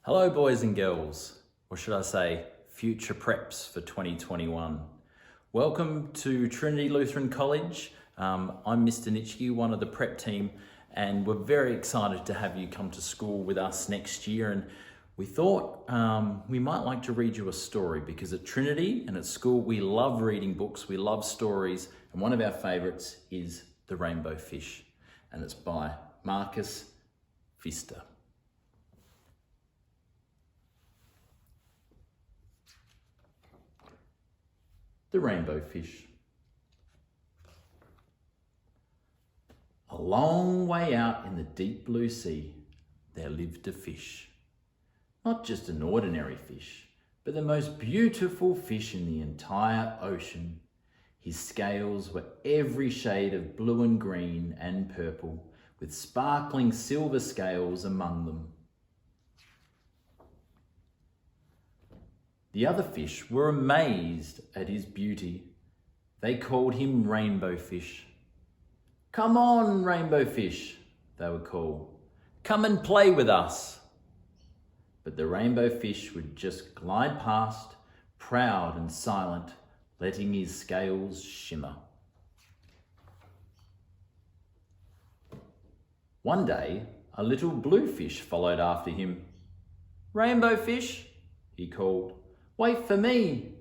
Hello boys and girls, or should I say future preps for 2021. Welcome to Trinity Lutheran College. I'm Mr. Nitschke, one of the prep team, and we're very excited to have you come to school with us next year. And we thought we might like to read you a story because at Trinity and at school we love reading books, we love stories, and one of our favourites is The Rainbow Fish, and it's by Marcus Pfister. The Rainbow Fish. A long way out in the deep blue sea, there lived a fish. Not just an ordinary fish, but the most beautiful fish in the entire ocean. His scales were every shade of blue and green and purple, with sparkling silver scales among them. The other fish were amazed at his beauty. They called him Rainbow Fish. "Come on, Rainbow Fish," they would call. "Come and play with us." But the Rainbow Fish would just glide past, proud and silent, letting his scales shimmer. One day, a little blue fish followed after him. "Rainbow Fish," he called, "wait for me.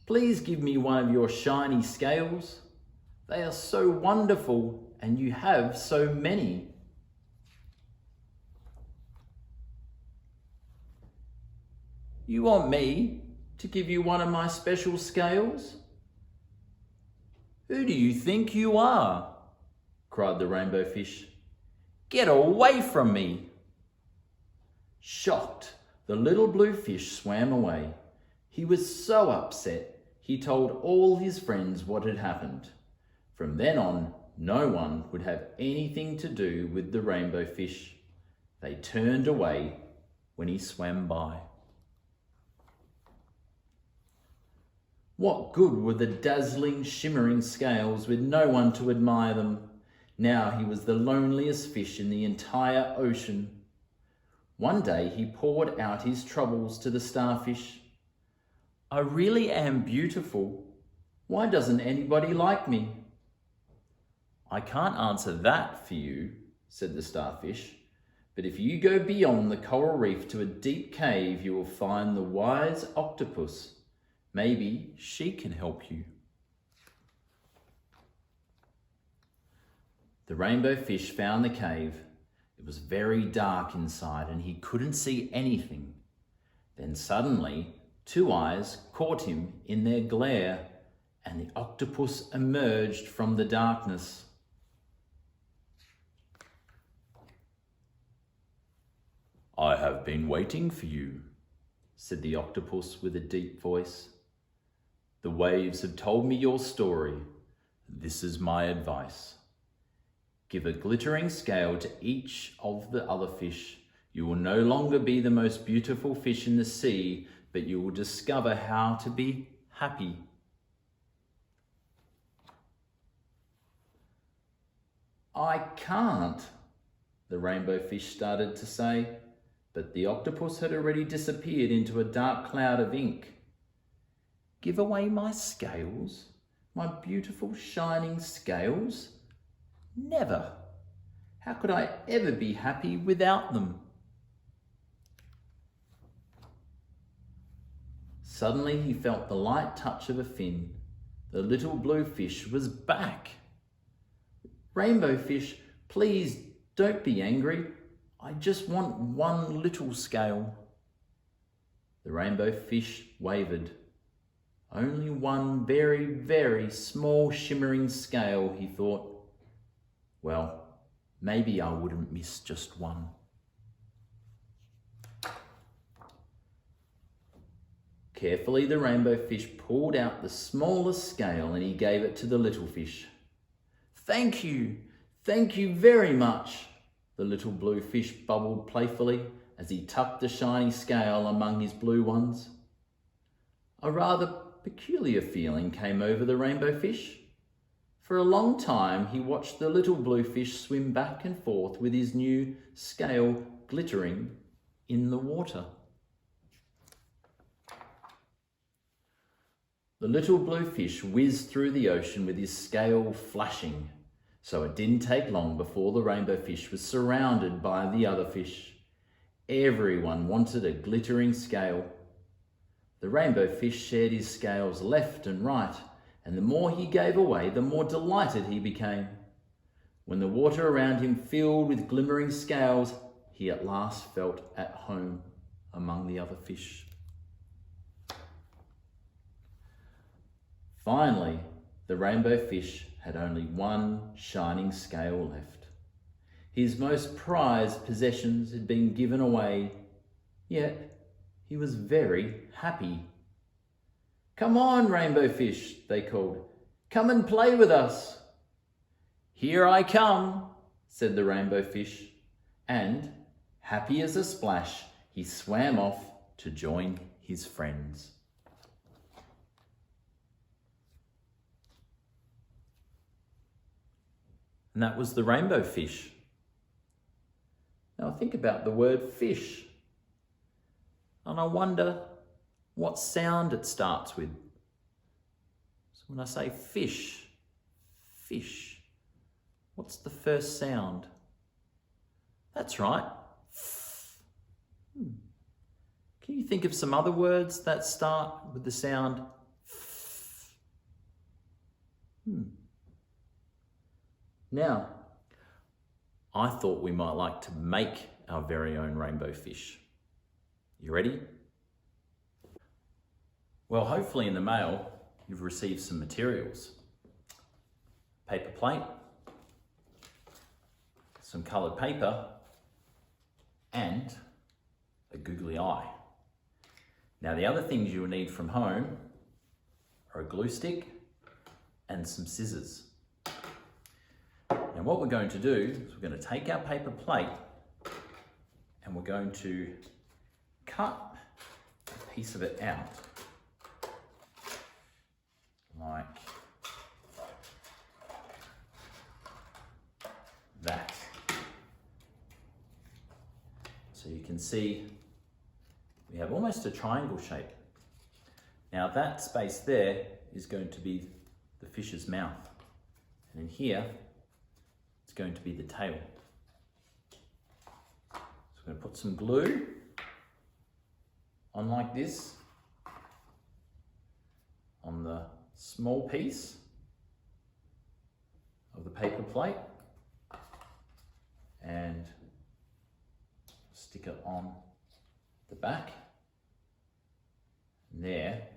Please give me one of your shiny scales. They are so wonderful and you have so many." "You want me to give you one of my special scales? Who do you think you are?" cried the Rainbow Fish. "Get away from me." Shocked, the little blue fish swam away. He was so upset, he told all his friends what had happened. From then on, no one would have anything to do with the Rainbow Fish. They turned away when he swam by. What good were the dazzling, shimmering scales with no one to admire them? Now he was the loneliest fish in the entire ocean. One day he poured out his troubles to the starfish. "I really am beautiful. Why doesn't anybody like me?" "I can't answer that for you," said the starfish. "But if you go beyond the coral reef to a deep cave, you will find the wise octopus. Maybe she can help you." The Rainbow Fish found the cave. It was very dark inside and he couldn't see anything. Then suddenly, two eyes caught him in their glare and the octopus emerged from the darkness. "I have been waiting for you," said the octopus with a deep voice. "The waves have told me your story. This is my advice. Give a glittering scale to each of the other fish. You will no longer be the most beautiful fish in the sea, but you will discover how to be happy." "I can't," the Rainbow Fish started to say, but the octopus had already disappeared into a dark cloud of ink. "Give away my scales? My beautiful shining scales? Never! How could I ever be happy without them?" Suddenly he felt the light touch of a fin. The little blue fish was back. "Rainbow Fish, please don't be angry. I just want one little scale." The Rainbow Fish wavered. Only one very, very small shimmering scale, he thought. Well, maybe I wouldn't miss just one. Carefully, the Rainbow Fish pulled out the smallest scale and he gave it to the little fish. Thank you very much," the little blue fish bubbled playfully as he tucked the shiny scale among his blue ones. A rather peculiar feeling came over the Rainbow Fish. For a long time he watched the little blue fish swim back and forth with his new scale glittering in the water. The little blue fish whizzed through the ocean with his scale flashing, so it didn't take long before the rainbow fish was surrounded by the other fish. Everyone wanted a glittering scale. The rainbow fish shared his scales left and right, and the more he gave away, the more delighted he became. When the water around him filled with glimmering scales, he at last felt at home among the other fish. Finally, the rainbow fish had only one shining scale left. His most prized possessions had been given away, yet he was very happy. "Come on, rainbow fish," they called. "Come and play with us." "Here I come," said the rainbow fish, and, happy as a splash, he swam off to join his friends. And that was the rainbow fish. Now think about the word fish. And I wonder what sound it starts with. So when I say fish, fish, what's the first sound? That's right. Can you think of some other words that start with the sound? Now, I thought we might like to make our very own rainbow fish. You ready? Well, hopefully in the mail, you've received some materials. Paper plate, some coloured paper, and a googly eye. Now, the other things you'll need from home are a glue stick and some scissors. Now what we're going to do is we're going to take our paper plate and we're going to cut a piece of it out like that. So you can see we have almost a triangle shape. Now that space there is going to be the fish's mouth, and in here it's going to be the tail. So we're going to put some glue on like this on the small piece of the paper plate and stick it on the back. And there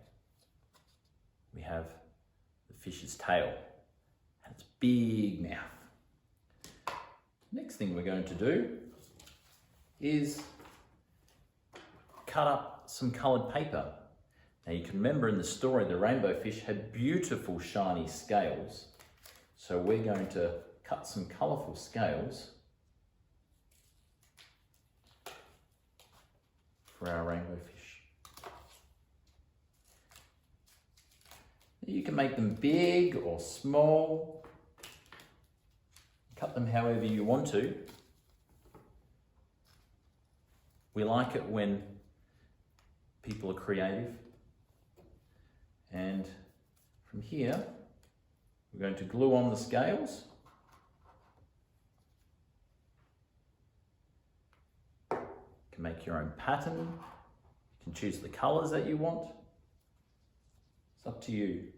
we have the fish's tail and its big mouth. Next thing we're going to do is cut up some coloured paper. Now you can remember in the story the rainbow fish had beautiful shiny scales, so we're going to cut some colourful scales for our rainbow fish. You can make them big or small. Cut them however you want to. We like it when people are creative. And from here, we're going to glue on the scales. You can make your own pattern. You can choose the colours that you want. It's up to you.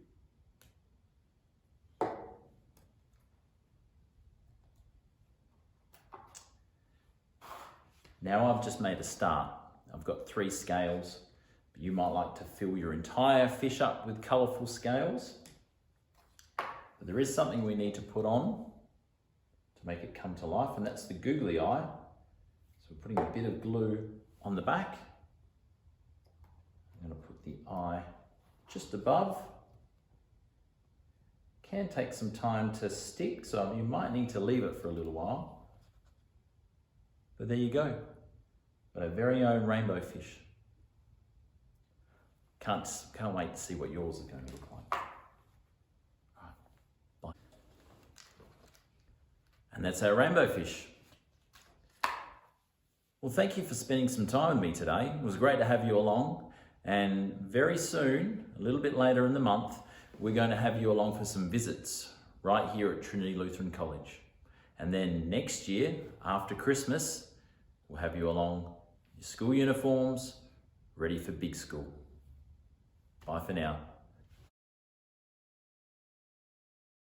Now I've just made a start. I've got 3 scales, but you might like to fill your entire fish up with colourful scales. But there is something we need to put on to make it come to life, and that's the googly eye. So we're putting a bit of glue on the back. I'm going to put the eye just above. Can take some time to stick, so you might need to leave it for a little while. But there you go, got our very own rainbow fish. Can't wait to see what yours is going to look like. All right, bye. And that's our rainbow fish. Well, thank you for spending some time with me today. It was great to have you along. And very soon, a little bit later in the month, we're going to have you along for some visits right here at Trinity Lutheran College. And then next year, after Christmas, we'll have you along your school uniforms, ready for big school. Bye for now.